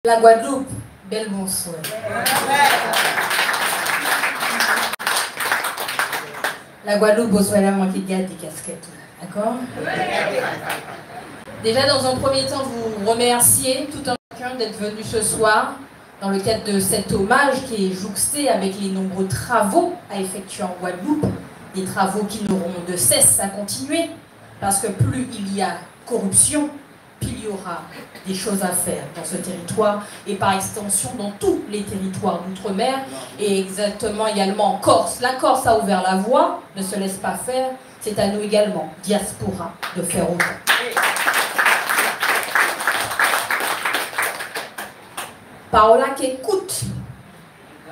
La Guadeloupe, bel bonsoir. La Guadeloupe, bonsoir, la manque de garde des casquettes. D'accord? Déjà, dans un premier temps, vous remercier tout un chacun d'être venu ce soir dans le cadre de cet hommage qui est jouxté avec les nombreux travaux à effectuer en Guadeloupe, des travaux qui n'auront de cesse à continuer, parce que plus il y a corruption, plus il y aura des choses à faire dans ce territoire et par extension dans tous les territoires d'outre-mer et exactement également en Corse. La Corse a ouvert la voie, ne se laisse pas faire, c'est à nous également, diaspora, de faire autant. Parola qui écoute,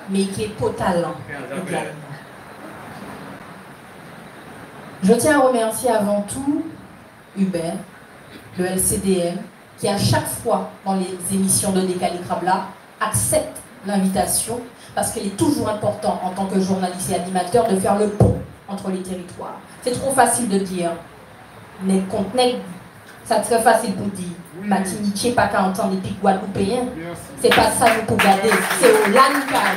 mais qui est pas talent également. Je tiens à remercier avant tout Hubert, le LCDM, qui à chaque fois dans les émissions de Décalé Krabla accepte l'invitation parce qu'il est toujours important en tant que journaliste et animateur de faire le pont entre les territoires. C'est trop facile de dire nègre contre nègre, c'est très facile pour dire Martinique pas qu'à entendre les pics guadeloupéens. C'est pas ça nous pour garder, c'est au l'animal.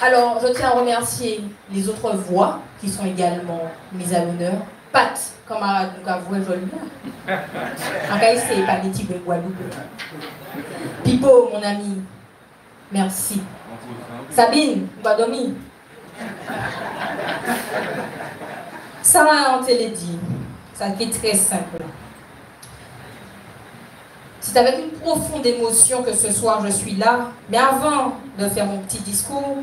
Alors je tiens à remercier les autres voix qui sont également mises à l'honneur. Pat, camarade, nous avouons joli là. En cas, c'est pas des types de Guadeloupe. Pipo, mon ami, merci. Sabine, Guadomi. Ça, on te l'a dit. Ça qui est très simple. C'est avec une profonde émotion que ce soir je suis là. Mais avant de faire mon petit discours,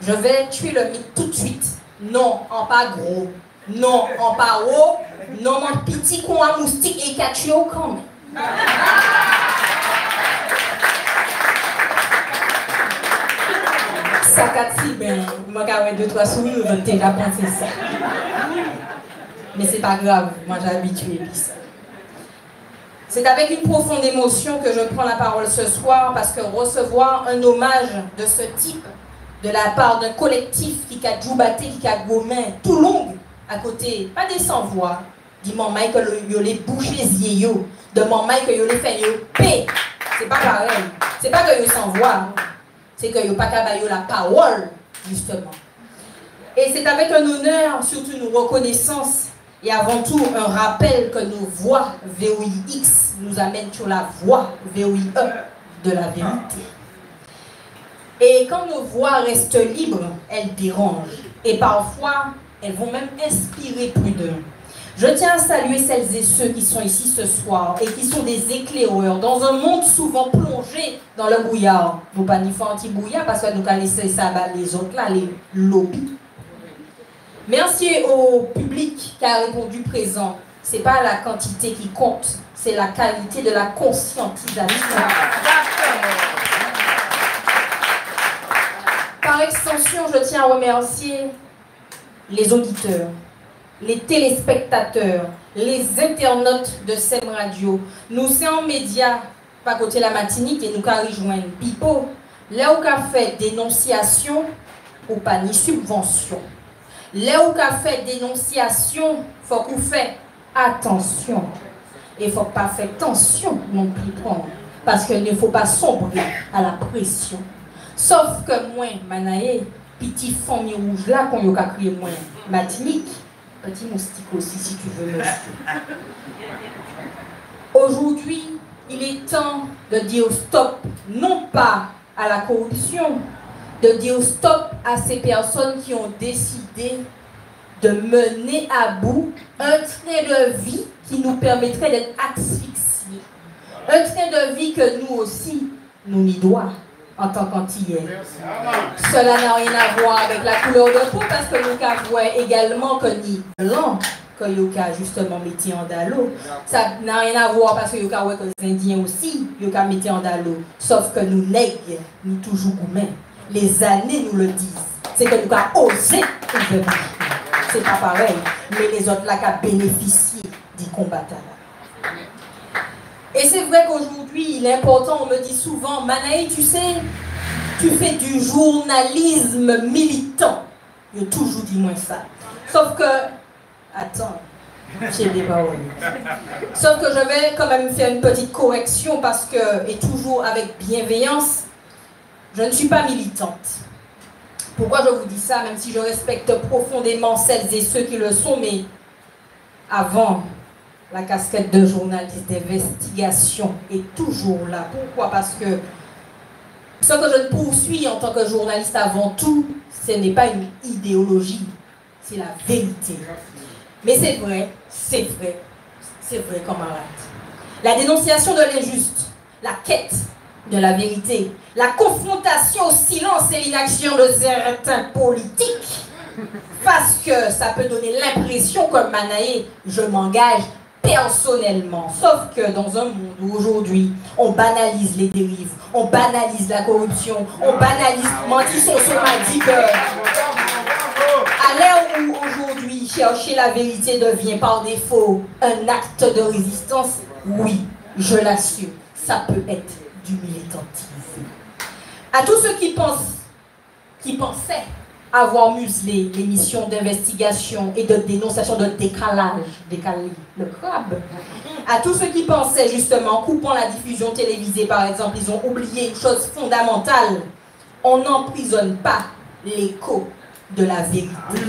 je vais tuer le mythe tout de suite. Non, en pas gros. Non, en pas haut. Non, mon petit con à moustique et catio quand même. Ça catille, ben, moi j'ai 2-3 sourires, je t'ai déjà pensé ça. Mais c'est pas grave, moi j'ai habitué à ça. C'est avec une profonde émotion que je prends la parole ce soir parce que recevoir un hommage de ce type de la part d'un collectif qui a djoubaté, qui a gommé tout long à côté, pas des sans-voix, dit mon Mike que yo les bouches yo, de mon Mike que yo les fait yo paix. C'est pas pareil. C'est pas que yo sans-voix, c'est que yo pas qu'à la parole, justement. Et c'est avec un honneur, surtout une reconnaissance, et avant tout un rappel que nos voix VOIX nous amènent sur la voie VOIE de la vérité. Et quand nos voix restent libres, elles dérangent. Et parfois, elles vont même inspirer plus d'un. Je tiens à saluer celles et ceux qui sont ici ce soir et qui sont des éclaireurs dans un monde souvent plongé dans le brouillard. Nous pas ni faire anti-brouillard parce que nous allons laisser ça les autres là, les lobbies. Merci au public qui a répondu présent. Ce n'est pas la quantité qui compte, c'est la qualité de la conscientisation. Par extension, je tiens à remercier les auditeurs, les téléspectateurs, les internautes de SEM Radio. Nous sommes médias, pas côté la Martinique, et nous avons rejoint Pipo. Là où on fait dénonciation, ou pas ni subvention. Là où on fait dénonciation, il faut qu'on fasse attention. Et il ne faut pas faire tension non plus prendre. Parce qu'il ne faut pas sombrer à la pression. Sauf que moi, Manaé, petit famille rouge là, qu'on a créé moi, Martinique, petit moustique aussi si tu veux, monsieur. Aujourd'hui, il est temps de dire stop, non pas à la corruption, de dire stop à ces personnes qui ont décidé de mener à bout un train de vie qui nous permettrait d'être asphyxiés. Un train de vie que nous aussi, nous n'y doit en tant qu'Antillais. Cela n'a rien à voir avec la couleur de peau parce que nous avons également que ni blanc que Yoka justement métier en dalo. Ça n'a rien à voir parce que Yoka ouais que les Indiens aussi Yoka métier en dalo. Sauf que nous nègres, nous toujours gourmets. Les années nous le disent. C'est que nous avons osé ouvrir. C'est pas pareil. Mais les autres là qui ont bénéficié du combat. Et c'est vrai qu'aujourd'hui, il est important, on me dit souvent, Manaï, tu sais, tu fais du journalisme militant. J'ai toujours dit moi ça. Sauf que, attends, J'ai des paroles. Sauf que je vais quand même faire une petite correction parce que, et toujours avec bienveillance, je ne suis pas militante. Pourquoi je vous dis ça, même si je respecte profondément celles et ceux qui le sont, mais avant, la casquette de journaliste d'investigation est toujours là. Pourquoi? Parce que ce que je poursuis en tant que journaliste avant tout, ce n'est pas une idéologie, c'est la vérité. Mais c'est vrai, camarade. La dénonciation de l'injuste, la quête de la vérité, la confrontation au silence et l'inaction de certains politiques, parce que ça peut donner l'impression, comme Manaé, je m'engage personnellement. Sauf que dans un monde où aujourd'hui, on banalise les dérives, on banalise la corruption, on banalise mentir son m'a dit que à l'heure où aujourd'hui chercher la vérité devient par défaut un acte de résistance, oui, je l'assume, ça peut être du militantisme. À tous ceux qui pensaient avoir muselé les missions d'investigation et de dénonciation de décaler le crabe, à tous ceux qui pensaient justement, en coupant la diffusion télévisée par exemple, ils ont oublié une chose fondamentale, on n'emprisonne pas l'écho de la vérité. Oui,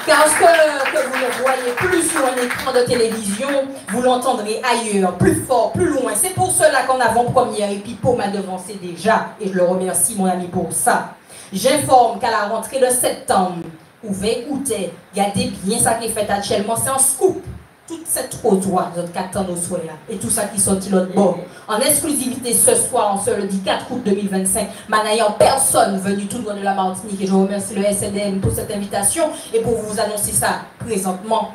car ce que vous ne voyez plus sur un écran de télévision, vous l'entendrez ailleurs, plus fort, plus loin. C'est pour cela qu'en avant-première, et Pipo m'a devancé déjà, et je le remercie mon ami pour ça. J'informe qu'à la rentrée de septembre, ouvrez, écoutez, regardez bien ça qui est fait actuellement, c'est un scoop. Toute cette trottoir, notre 4 ans au soir, et tout ça qui sortit l'autre bord. En exclusivité ce soir, en ce lundi 4 août 2025, m'ayant personne venu tout droit de la Martinique, et je remercie le SNM pour cette invitation, et pour vous annoncer ça présentement,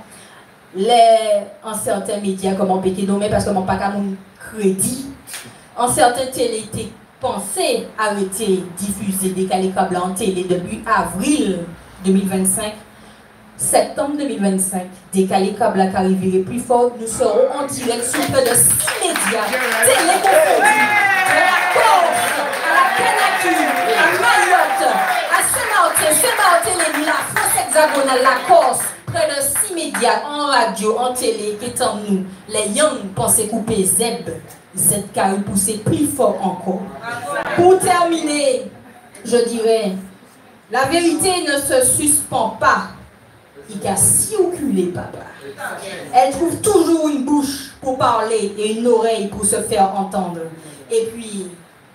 en certains médias comme en Pékédomé, parce que mon pas mon crédit, en certains télé pensé arrêter diffuser décaler câble en télé depuis avril 2025. Septembre 2025, décalé câble à Cariviré plus fort, nous serons en direct sur près de 6 médias téléconfondus, de la Corse, à la Canacue, à Mayotte, à Saint-Martin, la France hexagonale, la Corse, près de 6 médias en radio, en télé, qui étant nous, les young pensez couper Zeb, carré poussé plus fort encore. Pour terminer, je dirais, la vérité ne se suspend pas. Il a si oculé, papa. Elle trouve toujours une bouche pour parler et une oreille pour se faire entendre. Et puis,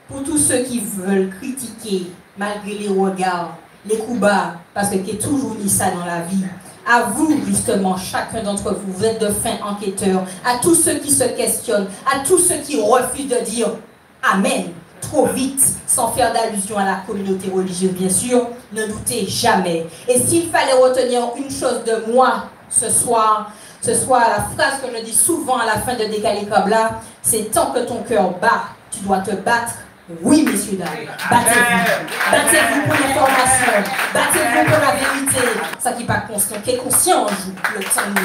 pour tous ceux qui veulent critiquer, malgré les regards, les coups bas, parce qu'il y a toujours mis ça dans la vie, à vous, justement, chacun d'entre vous, vous êtes de fins enquêteurs, à tous ceux qui se questionnent, à tous ceux qui refusent de dire Amen trop vite, sans faire d'allusion à la communauté religieuse, bien sûr, ne doutez jamais. Et s'il fallait retenir une chose de moi ce soir, la phrase que je dis souvent à la fin de Décalé Kabla, c'est tant que ton cœur bat, tu dois te battre. Oui, messieurs, dames, battez-vous. Battez-vous pour l'information, battez-vous pour la vérité. Ça qui n'est pas conscient, qui est conscient en vous, le temps de